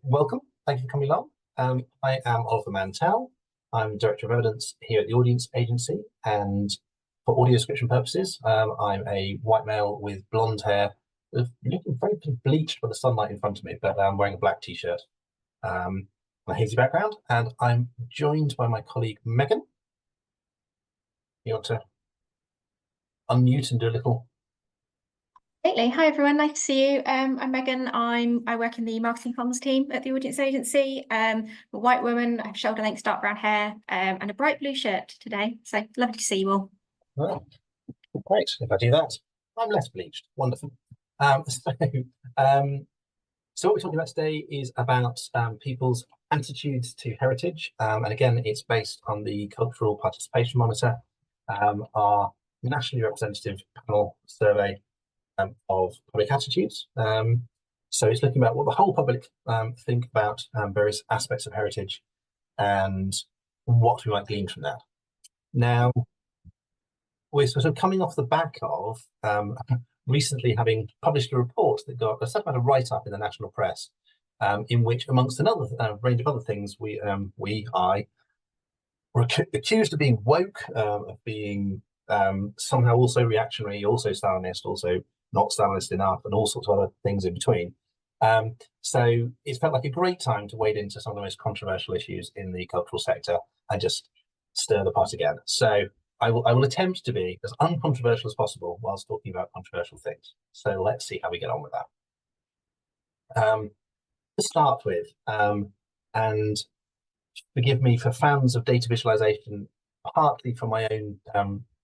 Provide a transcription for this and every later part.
Welcome. Thank you for coming along. I am Oliver Mantell. I'm Director of Evidence here at the Audience Agency, and for audio description purposes, I'm a white male with blonde hair, looking very bleached by the sunlight in front of me, but I'm wearing a black t-shirt, a hazy background, and I'm joined by my colleague Megan. You want to unmute and do a little? Absolutely. Hi everyone, nice to see you. I'm Megan. I work in the marketing comms team at the Audience Agency. I'm a white woman. I have shoulder length dark brown hair and a bright blue shirt today. So lovely to see you all. Well, great. If I do that, I'm less bleached. Wonderful. So what we're talking about today is about people's attitudes to heritage. And again, it's based on the Cultural Participation Monitor, our nationally representative panel survey of public attitudes. So it's looking about what the whole public think about various aspects of heritage and what we might glean from that. Now, we're sort of coming off the back of recently having published a report that got a certain amount of write-up in the national press, in which, amongst another range of other things, I were accused of being woke, of being somehow also reactionary, also Stalinist, also not Stalinist enough, and all sorts of other things in between. So it felt like a great time to wade into some of the most controversial issues in the cultural sector and just stir the pot again. So I will attempt to be as uncontroversial as possible whilst talking about controversial things. So let's see how we get on with that. To start with, and forgive me for fans of data visualization, partly for my own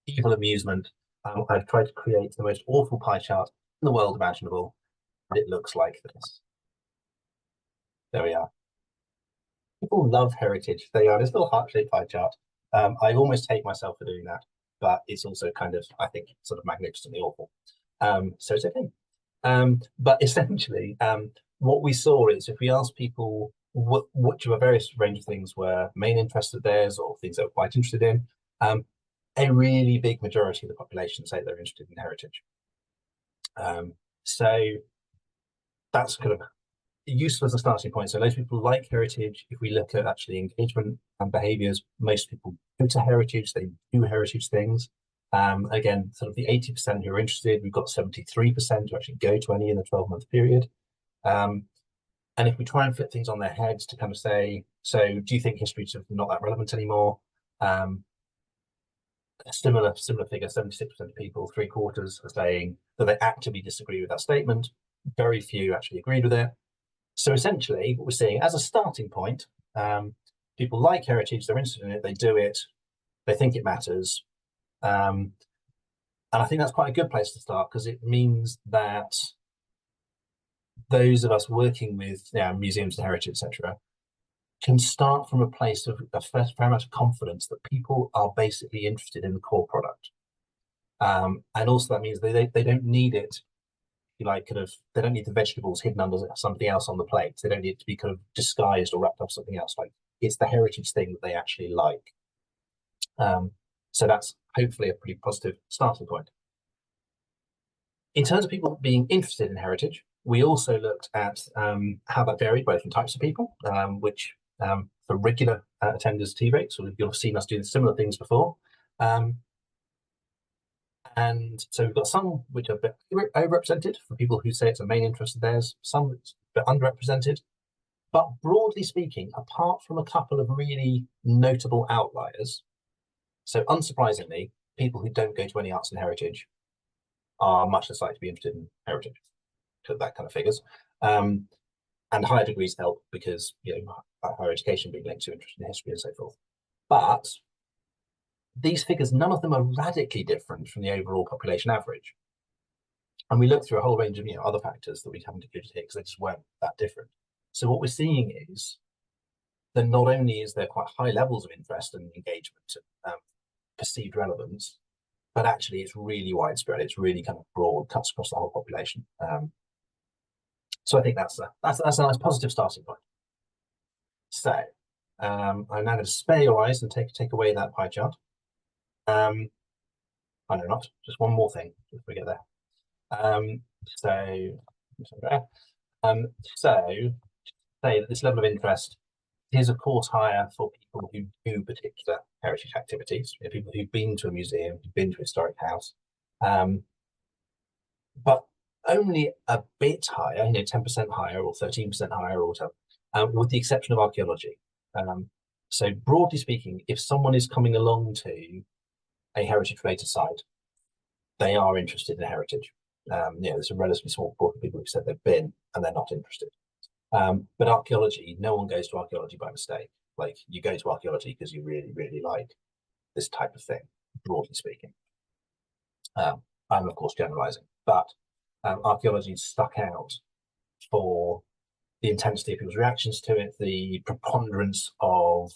evil amusement, I've tried to create the most awful pie chart in the world imaginable, and it looks like this. There we are. People love heritage. They are this little heart-shaped pie chart. I almost hate myself for doing that, but it's also kind of, I think, sort of magnificently awful. So it's okay. But essentially, what we saw is if we asked people which of a various range of things were main interests of theirs or things they were quite interested in, a really big majority of the population say they're interested in heritage. So that's kind of useful as a starting point. So most people like heritage. If we look at actually engagement and behaviours, most people go to heritage, they do heritage things. Again, sort of the 80% who are interested, we've got 73% who actually go to any in the 12-month period. And if we try and flip things on their heads to kind of say, so do you think history is not that relevant anymore? A similar figure, 76% of people, 3/4 are saying that they actively disagree with that statement. Very few actually agreed with it. So essentially, what we're seeing as a starting point, people like heritage, they're interested in it, they do it, they think it matters. And I think that's quite a good place to start because it means that those of us working with museums and heritage, etc., can start from a place of a fair amount of confidence that people are basically interested in the core product. And also that means they don't need it, like kind of, they don't need the vegetables hidden under something else on the plate. They don't need it to be kind of disguised or wrapped up something else. Like it's the heritage thing that they actually like. So that's hopefully a pretty positive starting point. In terms of people being interested in heritage, we also looked at how that varied both in types of people, which for regular attenders TVEC, so you'll have seen us do similar things before. And so we've got some which are a bit overrepresented for people who say it's a main interest of theirs, some that's a bit underrepresented. But broadly speaking, apart from a couple of really notable outliers, so unsurprisingly, people who don't go to any arts and heritage are much less likely to be interested in heritage, to that kind of figures. And higher degrees help because, higher education being linked to interest in history and so forth. But these figures, none of them are radically different from the overall population average. And we looked through a whole range of other factors that we haven't included here because they just weren't that different. So what we're seeing is that not only is there quite high levels of interest and engagement, perceived relevance, but actually it's really widespread. It's really kind of broad, cuts across the whole population. So I think that's a nice positive starting point. So I'm now going to spare your eyes and take away that pie chart. I know not, just one more thing if we get there. So say that this level of interest is, of course, higher for people who do particular heritage activities, people who've been to a museum, who've been to a historic house, but only a bit higher, 10% higher or 13% higher or whatever, with the exception of archaeology. So broadly speaking, if someone is coming along to a heritage-related site, they are interested in heritage. There's a relatively small proportion of people who said they've been and they're not interested. But archaeology, no one goes to archaeology by mistake. Like, you go to archaeology because you really, really like this type of thing, broadly speaking. I'm, of course, generalizing, but archaeology stuck out for the intensity of people's reactions to it, the preponderance of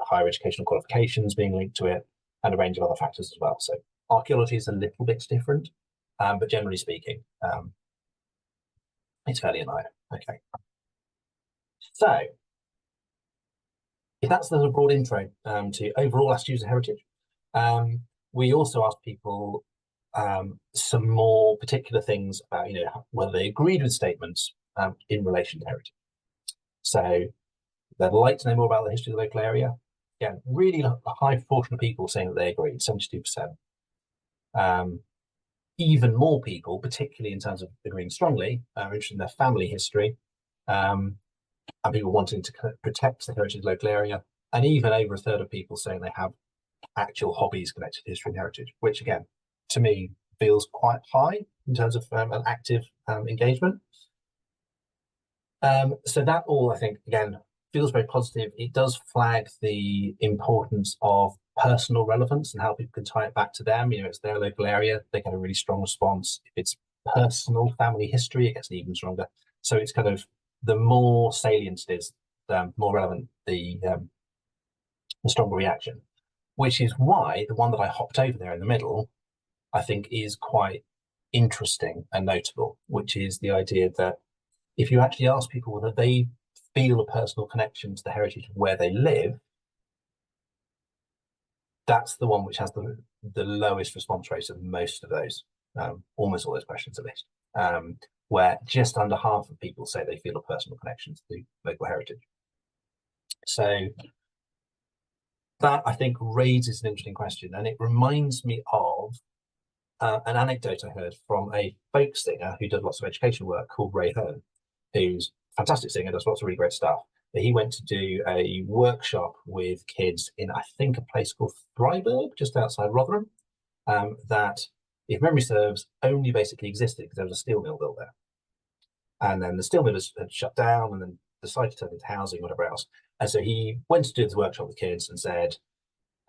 higher educational qualifications being linked to it, and a range of other factors as well. So archaeology is a little bit different, but generally speaking, it's fairly in line. Okay. So if that's a broad intro to overall attitudes of heritage, we also asked people some more particular things about, whether they agreed with statements in relation to heritage. So they'd like to know more about the history of the local area. Again, really a high proportion of people saying that they agreed, 72%. Even more people, particularly in terms of agreeing strongly, are interested in their family history, and people wanting to protect the heritage of the local area, and even over a third of people saying they have actual hobbies connected to history and heritage, which again, to me, feels quite high in terms of an active engagement. So that all, I think, again, feels very positive. It does flag the importance of personal relevance and how people can tie it back to them. It's their local area, they get a really strong response. If it's personal family history, it gets even stronger. So it's kind of, the more salient it is, the more relevant the stronger reaction, which is why the one that I hopped over there in the middle, I think, is quite interesting and notable, which is the idea that if you actually ask people whether they feel a personal connection to the heritage of where they live, that's the one which has the lowest response rate of most of those, almost all those questions at least, where just under half of people say they feel a personal connection to the local heritage. So that, I think, raises an interesting question, and it reminds me of an anecdote I heard from a folk singer who did lots of education work called Ray Hearn, who's a fantastic singer, does lots of really great stuff. But he went to do a workshop with kids in, I think, a place called Freiburg, just outside Rotherham, that, if memory serves, only basically existed because there was a steel mill built there. And then the steel mill had shut down, and then the site turned into housing, whatever else. And so he went to do this workshop with kids and said,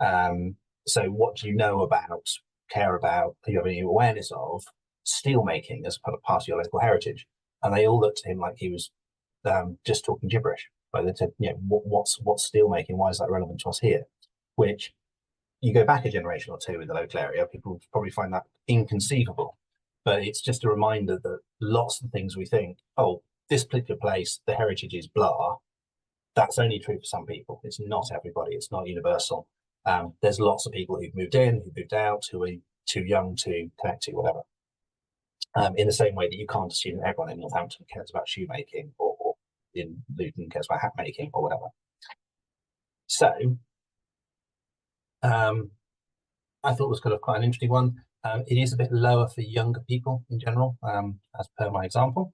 so what do you know about, care about, do you have any awareness of steel making as part of your local heritage? And they all looked at him like he was just talking gibberish. But they said, what's steel making? Why is that relevant to us here? Which, you go back a generation or two in the local area, people probably find that inconceivable. But it's just a reminder that lots of things we think, oh, this particular place, the heritage is blah, that's only true for some people. It's not everybody. It's not universal. There's lots of people who've moved in, who've moved out, who are too young to connect to, whatever. In the same way that you can't assume that everyone in Northampton cares about shoemaking, or in Luton cares about hat making, or whatever. So I thought it was kind of quite an interesting one. It is a bit lower for younger people in general, as per my example.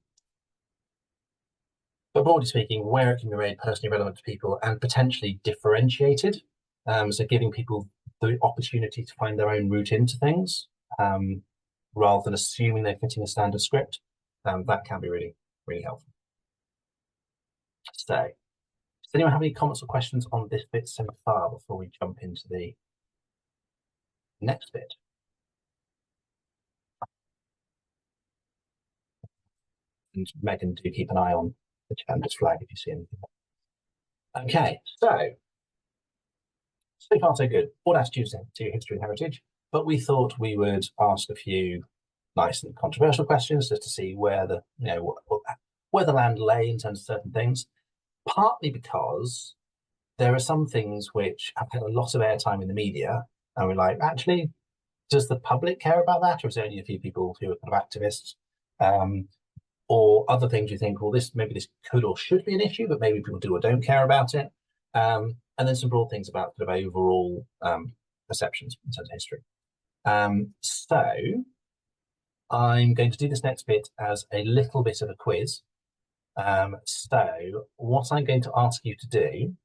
But broadly speaking, where it can be made personally relevant to people and potentially differentiated, so giving people the opportunity to find their own route into things, rather than assuming they're fitting a standard script, that can be really, really helpful. So, does anyone have any comments or questions on this bit so far before we jump into the next bit? And Megan, do keep an eye on the chat, just flag if you see anything. Okay, so far so good. Broad attitudes to history and heritage, but we thought we would ask a few nice and controversial questions just to see where the where the land lay in terms of certain things. Partly because there are some things which have had a lot of airtime in the media, and we're like, actually, does the public care about that, or is there only a few people who are kind of activists? or other things you think, well, maybe this could or should be an issue, but maybe people do or don't care about it. And then some broad things about sort of overall perceptions in terms of history. So I'm going to do this next bit as a little bit of a quiz. So what I'm going to ask you to do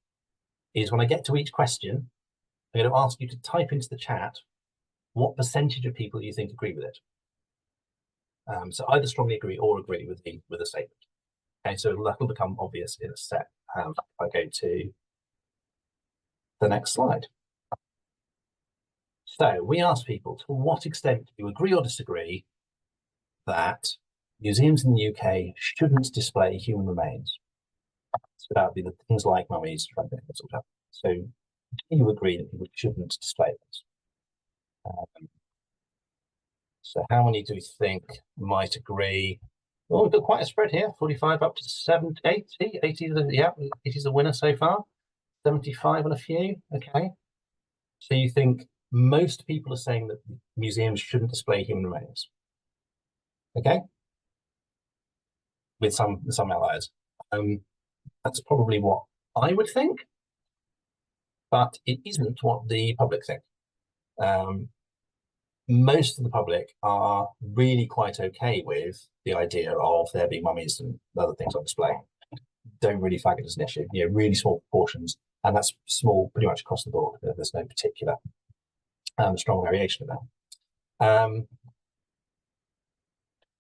is, when I get to each question, I'm going to ask you to type into the chat what percentage of people you think agree with it. So either strongly agree or agree with the statement. Okay, so that'll become obvious in a sec. If I go to the next slide. So we asked people, to what extent do you agree or disagree that museums in the UK shouldn't display human remains? So that would be the things like mummies, so do you agree that people shouldn't display those? So how many do we think might agree? Well, we've got quite a spread here, 45 up to 70, 80. 80 is the winner so far. 75 on a few. Okay. So you think most people are saying that museums shouldn't display human remains. Okay. With some outliers. That's probably what I would think, but it isn't what the public think. Most of the public are really quite okay with the idea of there being mummies and other things on display. Don't really flag it as an issue. Really small proportions, and that's small pretty much across the board. There's no particular strong variation of that.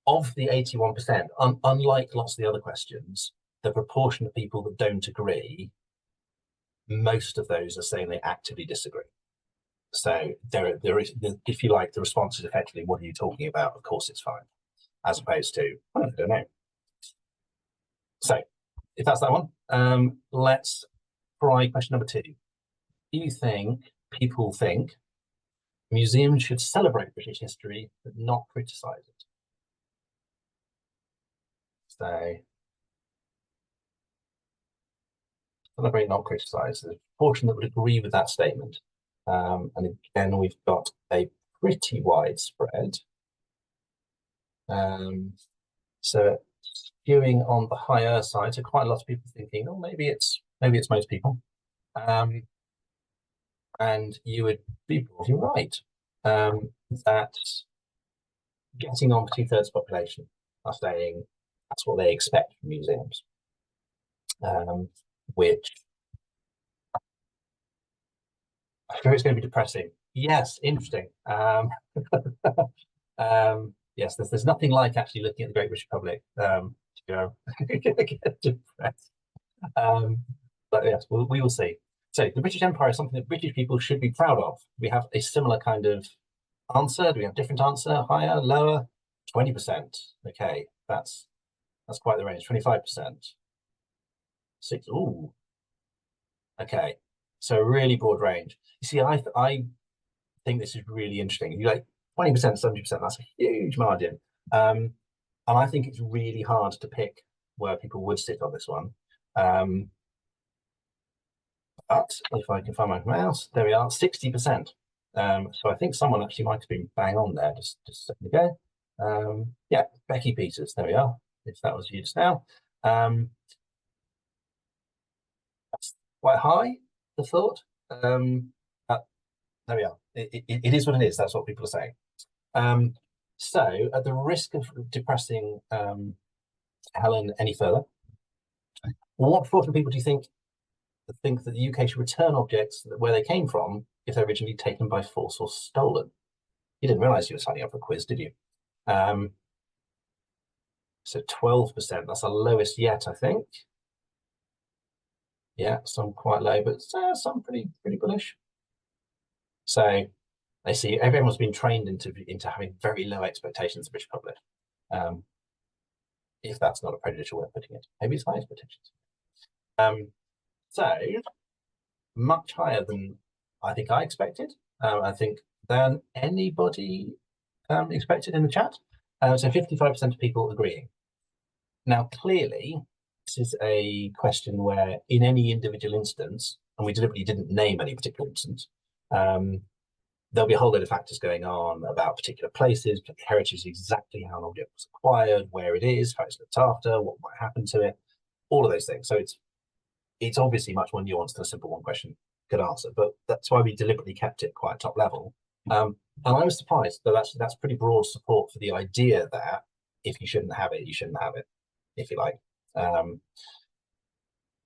Of the 81%, unlike lots of the other questions, the proportion of people that don't agree, most of those are saying they actively disagree. So there is, if you like, the response is effectively, what are you talking about? Of course it's fine, as opposed to, I don't know. So if that's that one, let's try question number 2. Do you think people think museums should celebrate British history but not criticise it? So celebrate, not criticise. There's a portion that would agree with that statement. And again, we've got a pretty wide spread. So skewing on the higher side, so quite a lot of people thinking, oh, maybe it's most people. And you would be broadly right, that getting on for 2/3 population are saying that's what they expect from museums, which I fear it's going to be depressing. Yes, interesting. Yes, there's nothing like actually looking at the Great British Public to go get depressed. But yes, we will see. So the British Empire is something that British people should be proud of. We have a similar kind of answer. Do we have a different answer? Higher, lower? 20%. Okay, that's quite the range. 25%. 6. Ooh. Okay, so a really broad range. You see, I think this is really interesting. You like 20%, 70%. That's a huge margin. And I think it's really hard to pick where people would sit on this one. But if I can find my mouse, there we are, 60%. So I think someone actually might have been bang on there just a second ago. Yeah, Becky Peters, there we are, if that was you just now. That's quite high, the thought. There we are. It is what it is. That's what people are saying. So at the risk of depressing Helen any further, what proportion of people do you think that the UK should return objects where they came from if they're originally taken by force or stolen? You didn't realise you were signing up for a quiz, did you? So 12%, that's our lowest yet, I think. Yeah, some quite low, but some pretty bullish. So they see everyone's been trained into having very low expectations of the British public. If that's not a prejudicial way of putting it, maybe it's high expectations. So much higher than I think I expected. I think than anybody expected in the chat. So 55% of people agreeing. Now, clearly, this is a question where in any individual instance, and we deliberately didn't name any particular instance, there'll be a whole load of factors going on about particular places, heritage, exactly how an object was acquired, where it is, how it's looked after, what might happen to it, all of those things. So it's obviously much more nuanced than a simple one question could answer, but that's why we deliberately kept it quite top level. And I was surprised that that's pretty broad support for the idea that if you shouldn't have it, you shouldn't have it, if you like.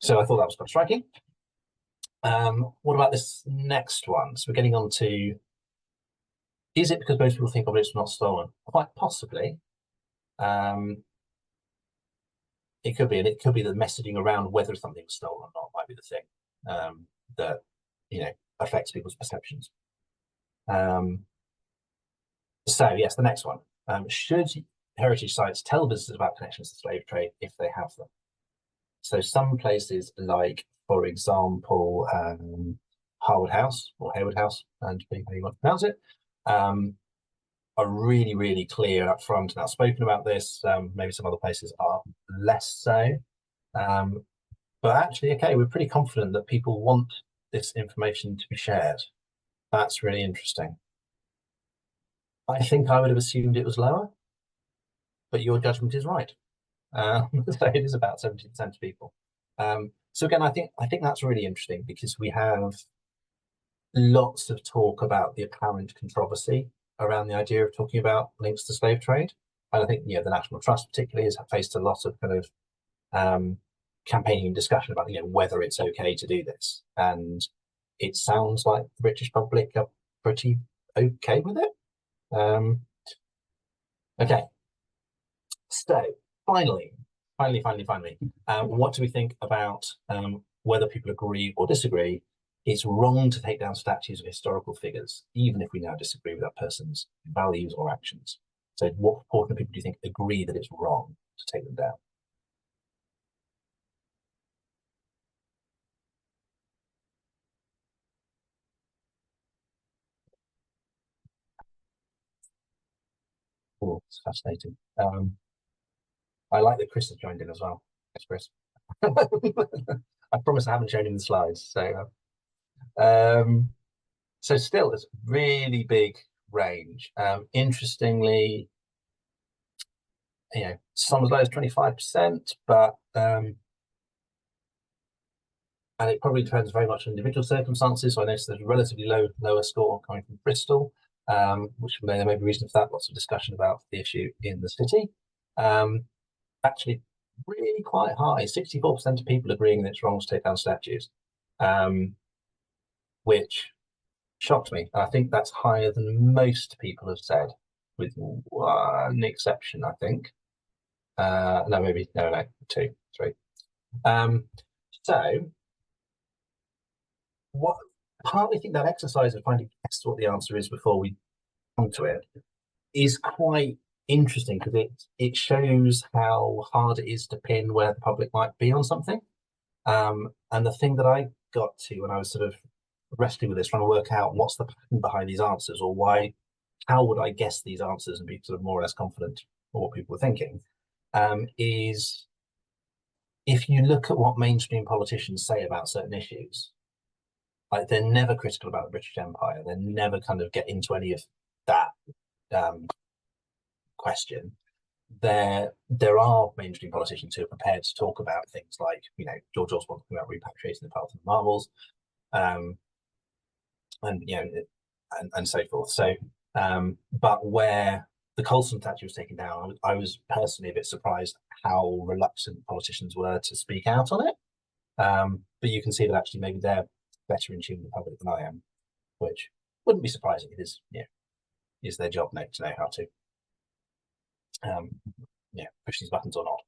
So I thought that was quite striking. What about this next one? So we're getting on to, is it because most people think objects were not stolen? Quite possibly. It could be, and it could be the messaging around whether something was stolen or not might be the thing that affects people's perceptions. So yes, the next one. Should heritage sites tell visitors about connections to the slave trade if they have them? So some places, like for example, Harwood House or Hayward House, and depending how you want to pronounce it, are really, really clear up front and outspoken about this. Maybe some other places are less so. But actually, okay, we're pretty confident that people want this information to be shared. That's really interesting. I think I would have assumed it was lower, but your judgment is right. So it is about 70% of people. So again, I think that's really interesting because we have lots of talk about the apparent controversy around the idea of talking about links to slave trade. And I think the National Trust particularly has faced a lot of kind of campaigning and discussion about whether it's okay to do this. And it sounds like the British public are pretty okay with it. Okay. So finally, what do we think about whether people agree or disagree? It's wrong to take down statues of historical figures, even if we now disagree with that person's values or actions. So what proportion of people do you think agree that it's wrong to take them down? Oh, it's fascinating. I like that Chris has joined in as well. Thanks, Chris. I promise I haven't shown him the slides. So still, it's a really big range. Interestingly, some as low as 25%, but and it probably depends very much on individual circumstances. So I noticed there's a relatively lower score coming from Bristol, which there may be reason for that. Lots of discussion about the issue in the city. Actually, really quite high. 64% of people agreeing that it's wrong to take down statues, which shocked me. I think that's higher than most people have said, with one exception, I think. No, maybe no, 2, 3. So what partly think that exercise of finding guess what the answer is before we come to it is quite interesting because it shows how hard it is to pin where the public might be on something. And the thing that I got to when I was sort of wrestling with this, trying to work out what's the pattern behind these answers, or how would I guess these answers and be sort of more or less confident of what people were thinking, is if you look at what mainstream politicians say about certain issues, like they're never critical about the British Empire. They never kind of get into any of that question. There are mainstream politicians who are prepared to talk about things like, George Osborne talking about repatriating the Parthenon marbles, and so forth. So, but where the Colston statue was taken down, I was personally a bit surprised how reluctant politicians were to speak out on it. But you can see that actually maybe they're better in tune with the public than I am, which wouldn't be surprising. It is, is their job to know how to, push these buttons or not.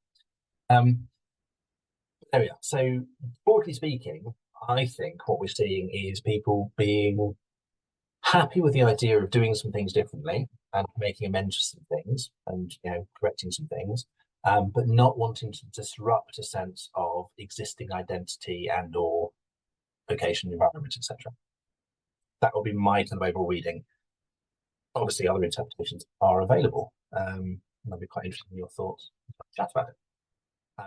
There we are. So, broadly speaking, I think what we're seeing is people being happy with the idea of doing some things differently and making amends to some things and correcting some things, but not wanting to disrupt a sense of existing identity and or location, environment, etc. That will be my kind of overall reading. Obviously, other interpretations are available. And I'd be quite interested in your thoughts. Chat about it.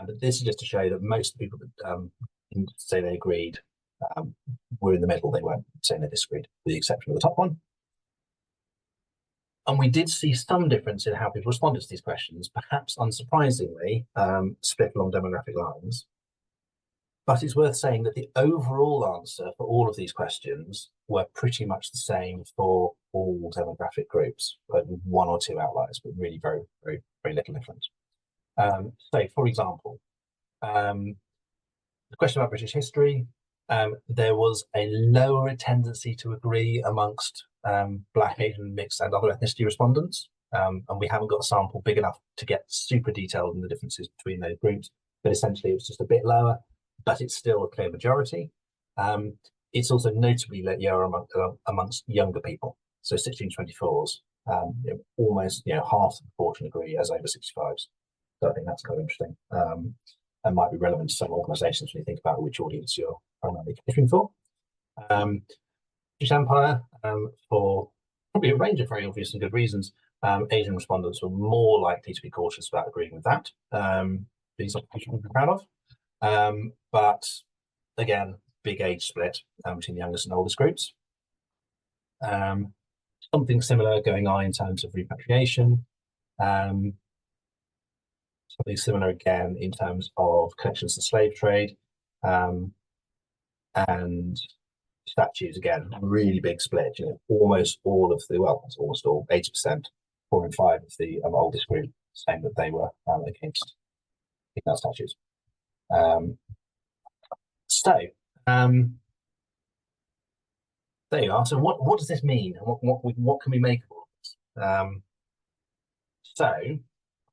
But this is just to show that most of the people that say they agreed were in the middle. They weren't saying they disagreed, with the exception of the top one. And we did see some difference in how people responded to these questions, perhaps unsurprisingly, split along demographic lines. But it's worth saying that the overall answer for all of these questions were pretty much the same for all demographic groups, with one or two outliers, but really very, very, very little difference. So, for example, the question about British history, there was a lower tendency to agree amongst Black, Asian, mixed and other ethnicity respondents. And we haven't got a sample big enough to get super detailed in the differences between those groups, but essentially it was just a bit lower, but it's still a clear majority. It's also notably lower amongst younger people. So 16-24s, almost half the proportion agree as over 65s. So I think that's kind of interesting, and might be relevant to some organisations when you think about which audience you're primarily catering for. British Empire, for probably a range of very obvious and good reasons, Asian respondents were more likely to be cautious about agreeing with that. These are something we should be proud of. But again, big age split between the youngest and oldest groups. Something similar going on in terms of repatriation. Something similar again in terms of connections to the slave trade, and statues, again, really big split. Almost all of the, well, it's almost all, 80%, 4 and 5 of the oldest group saying that they were against female statues. There you are. So what does this mean? What can we make of all this? So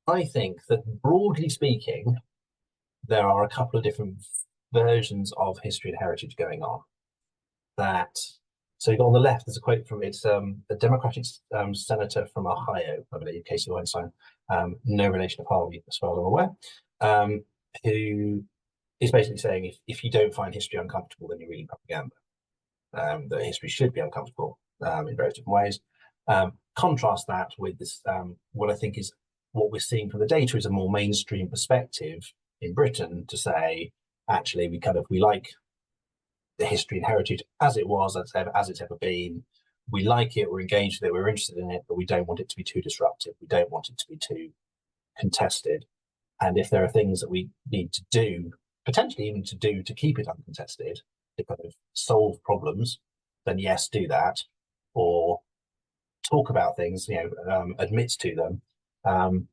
I think that broadly speaking, there are a couple of different versions of history and heritage going on. So on the left, there's a quote from, it's a Democratic senator from Ohio, I believe, Casey Weinstein, no relation of Harvey, as far as I'm aware, who is basically saying if you don't find history uncomfortable, then you're reading propaganda. That history should be uncomfortable in various different ways. Contrast that with this, what I think is what we're seeing from the data is a more mainstream perspective in Britain to say, actually, we like the history and heritage as it was, as it's ever been. We like it, we're engaged with it, we're interested in it, but we don't want it to be too disruptive. We don't want it to be too contested. And if there are things that we need to do, potentially even to do to keep it uncontested, to kind of solve problems, then yes, do that, or talk about things, admit to them,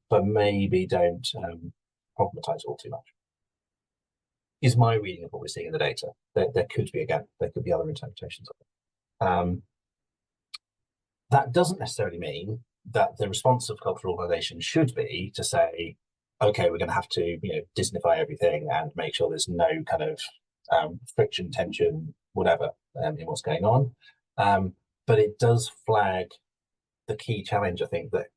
but maybe don't problematize all too much. Is my reading of what we're seeing in the data. There could be other interpretations of it. That doesn't necessarily mean that the response of cultural organizations should be to say, okay, we're going to have to, Disneyfy everything and make sure there's no kind of friction, tension, whatever, in what's going on. But it does flag the key challenge, I think, that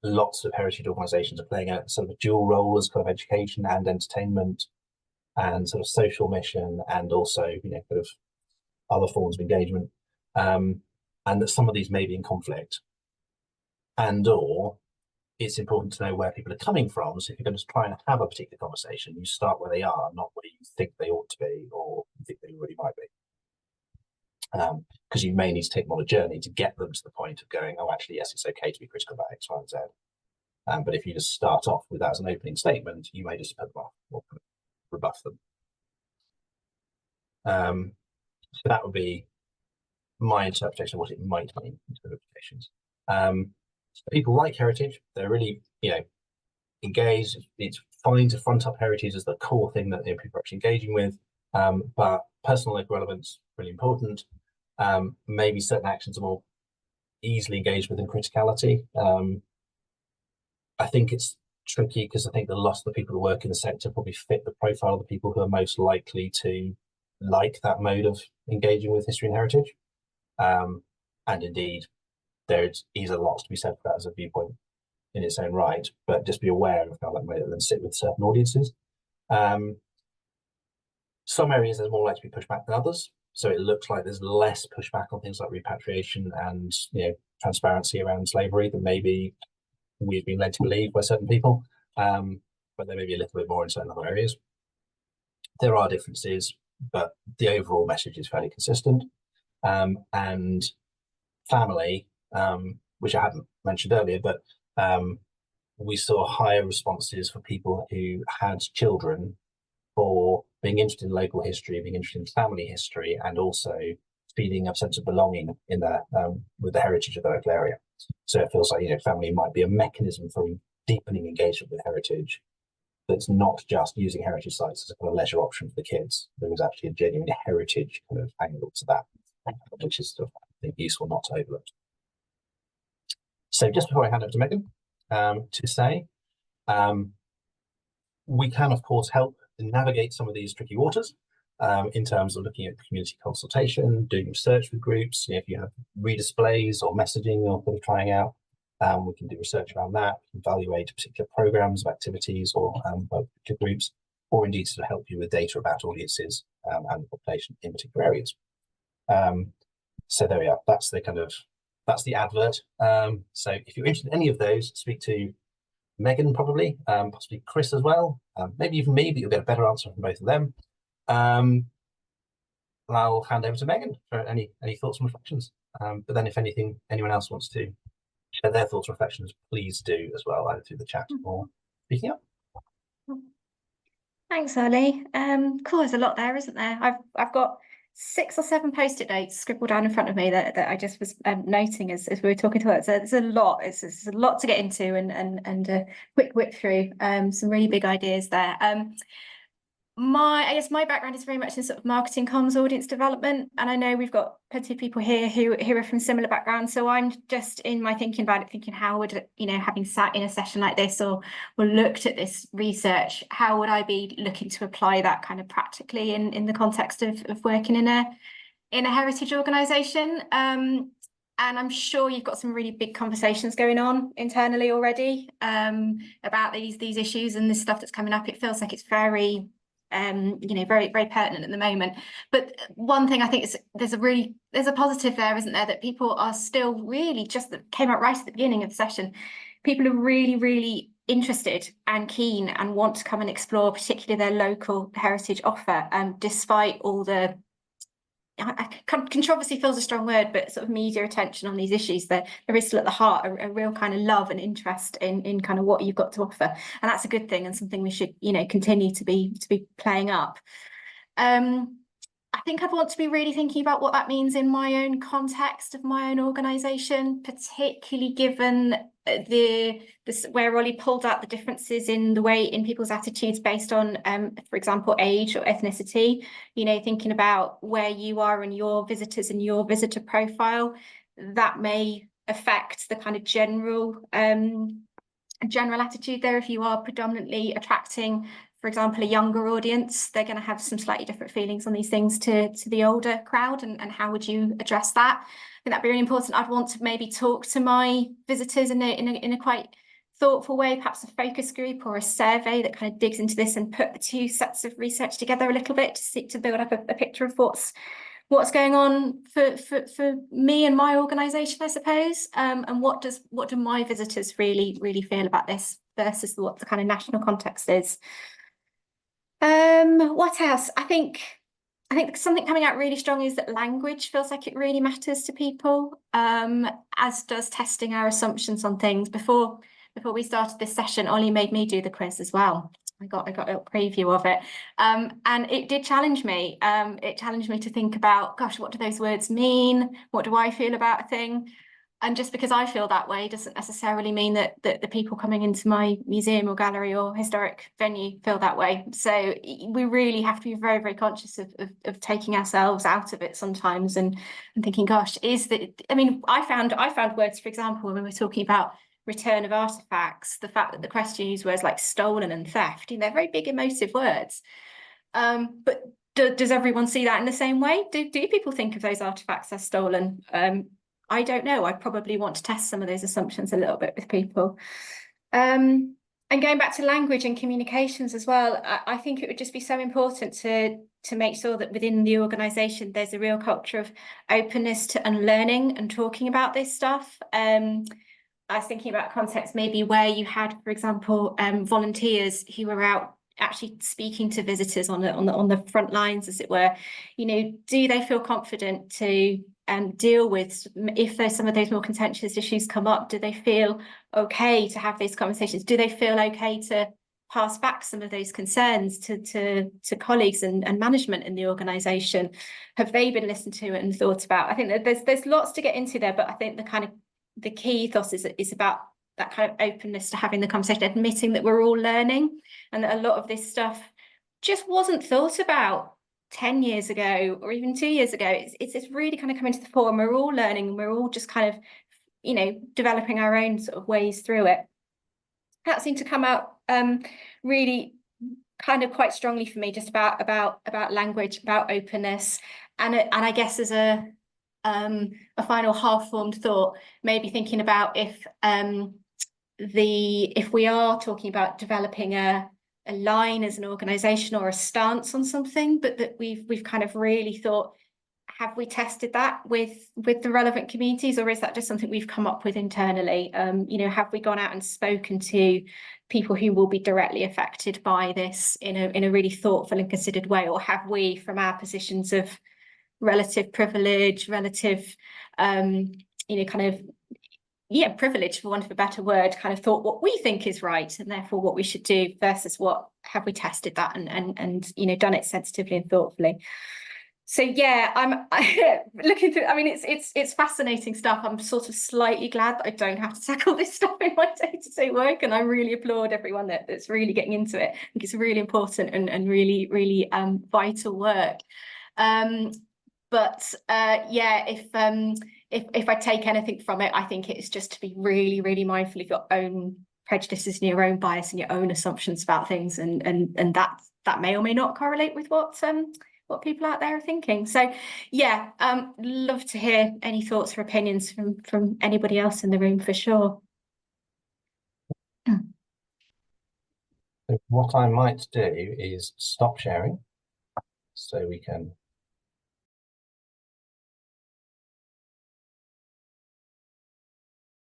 lots of heritage organizations are playing a sort of a dual role as kind of education and entertainment and sort of social mission, and also, kind of other forms of engagement, and that some of these may be in conflict, or it's important to know where people are coming from. So if you're going to try and have a particular conversation, you start where they are, not where you think they ought to be or you think they already might be. Because you may need to take them on a journey to get them to the point of going, oh, actually, yes, it's okay to be critical about X, Y, and Z. But if you just start off with that as an opening statement, you may just put them off or rebuff them. So that would be my interpretation of what it might mean in terms of implications. So people like heritage, they're really, engaged. It's fine to front up heritage as the core thing that people are actually engaging with, but personal local relevance, really important. Maybe certain actions are more easily engaged with than criticality. I think it's tricky because I think a lot of the people who work in the sector probably fit the profile of the people who are most likely to like that mode of engaging with history and heritage. And indeed, there is a lot to be said for that as a viewpoint in its own right, but just be aware of how that may then sit with certain audiences. Some areas there's more likely to be pushback than others. So it looks like there's less pushback on things like repatriation and transparency around slavery than maybe we've been led to believe by certain people. But there may be a little bit more in certain other areas. There are differences, but the overall message is fairly consistent. And family, which I hadn't mentioned earlier, but we saw higher responses for people who had children for being interested in local history, being interested in family history, and also feeling a sense of belonging in the with the heritage of the local area. So it feels like, you know, family might be a mechanism for deepening engagement with heritage. That's not just using heritage sites as a kind of leisure option for the kids. There was actually a genuine heritage kind of angle to that, which is sort of, I think, useful not to overlook. So just before I hand over to Megan, to say, we can, of course, help navigate some of these tricky waters in terms of looking at community consultation, doing research with groups. You know, if you have redisplays or messaging or kind of trying out, we can do research around that, evaluate particular programs of activities or particular groups, or indeed to help you with data about audiences and the population in particular areas. So there we are. That's the advert. So if you're interested in any of those, speak to Megan probably, possibly Chris as well, maybe even me, but you'll get a better answer from both of them. I'll hand over to Megan for any thoughts and reflections. But then if anyone else wants to share their thoughts and reflections, please do as well, either through the chat or speaking up. Thanks, Ollie. Cool, there's a lot there, isn't there? I've got 6 or 7 post-it notes scribbled down in front of me that I just was noting as we were talking to it. So there's a lot. It's a lot to get into and a quick whip through. Some really big ideas there. I guess my background is very much in sort of marketing, comms, audience development, and I know we've got plenty of people here who are from similar backgrounds. So I'm just in my thinking about it, thinking how would, you know, having sat in a session like this or looked at this research, how would I be looking to apply that kind of practically in the context of working in a heritage organisation? And I'm sure you've got some really big conversations going on internally already about these issues and this stuff that's coming up. It feels like it's very you know, very, very pertinent at the moment. But one thing I think is there's a positive there, isn't there, that people are still really, just that came out right at the beginning of the session, people are really, really interested and keen and want to come and explore particularly their local heritage offer, despite all the controversy feels a strong word, but sort of media attention on these issues. There is still at the heart a real kind of love and interest in kind of what you've got to offer, and that's a good thing and something we should, you know, continue to be playing up. I think I'd want to be really thinking about what that means in my own context of my own organisation, particularly given where Ollie pulled out the differences in the way in people's attitudes based on, for example, age or ethnicity. You know, thinking about where you are and your visitors and your visitor profile, that may affect the kind of general attitude there. If you are predominantly attracting, for example, a younger audience, they're going to have some slightly different feelings on these things to the older crowd, and how would you address that? I think that'd be really important. I'd want to maybe talk to my visitors in a quite thoughtful way, perhaps a focus group or a survey that kind of digs into this and put the two sets of research together a little bit to build up a picture of what's going on for me and my organisation, I suppose, and what do my visitors really feel about this versus what the kind of national context is. What else? I think something coming out really strong is that language feels like it really matters to people, as does testing our assumptions on things. Before we started this session, Ollie made me do the quiz as well. I got a little preview of it, and it did challenge me. It challenged me to think about, gosh, what do those words mean? What do I feel about a thing? And just because I feel that way doesn't necessarily mean that the people coming into my museum or gallery or historic venue feel that way. So we really have to be very, very conscious of taking ourselves out of it sometimes and thinking, gosh, I mean, I found words, for example, when we're talking about return of artifacts, the fact that the question used words like stolen and theft, you know, they're very big emotive words. But does everyone see that in the same way? Do people think of those artifacts as stolen? I don't know. I probably want to test some of those assumptions a little bit with people. And going back to language and communications as well, I think it would just be so important to make sure that within the organisation there's a real culture of openness to unlearning and talking about this stuff. I was thinking about context maybe where you had, for example, volunteers who were out actually speaking to visitors on the front lines, as it were. You know, do they feel confident to deal with if there's some of those more contentious issues come up? Do they feel okay to have these conversations? Do they feel okay to pass back some of those concerns to colleagues and management in the organisation? Have they been listened to and thought about? I think that there's lots to get into there, but I think the key ethos is about that kind of openness to having the conversation, admitting that we're all learning, and that a lot of this stuff just wasn't thought about 10 years ago or even 2 years ago. It's really kind of coming to the fore, and we're all learning, and we're all just kind of, you know, developing our own sort of ways through it. That seemed to come out really kind of quite strongly for me, just about language, about openness, and I guess as a final half-formed thought, maybe thinking about if we are talking about developing a line as an organisation or a stance on something, but that we've kind of really thought, have we tested that with the relevant communities, or is that just something we've come up with internally? You know, have we gone out and spoken to people who will be directly affected by this in a really thoughtful and considered way, or have we, from our positions of relative privilege, relative you know, kind of, yeah, privilege, for want of a better word, kind of thought what we think is right and therefore what we should do, versus what have we tested that and you know, done it sensitively and thoughtfully. So yeah, I'm looking through. I mean, it's fascinating stuff. I'm sort of slightly glad that I don't have to tackle this stuff in my day-to-day work, and I really applaud everyone that's really getting into it. I think it's really important and really vital work. But yeah, if I take anything from it, I think it's just to be really mindful of your own prejudices and your own bias and your own assumptions about things, and that may or may not correlate with what people out there are thinking. So yeah, love to hear any thoughts or opinions from anybody else in the room, for sure. What I might do is stop sharing so we can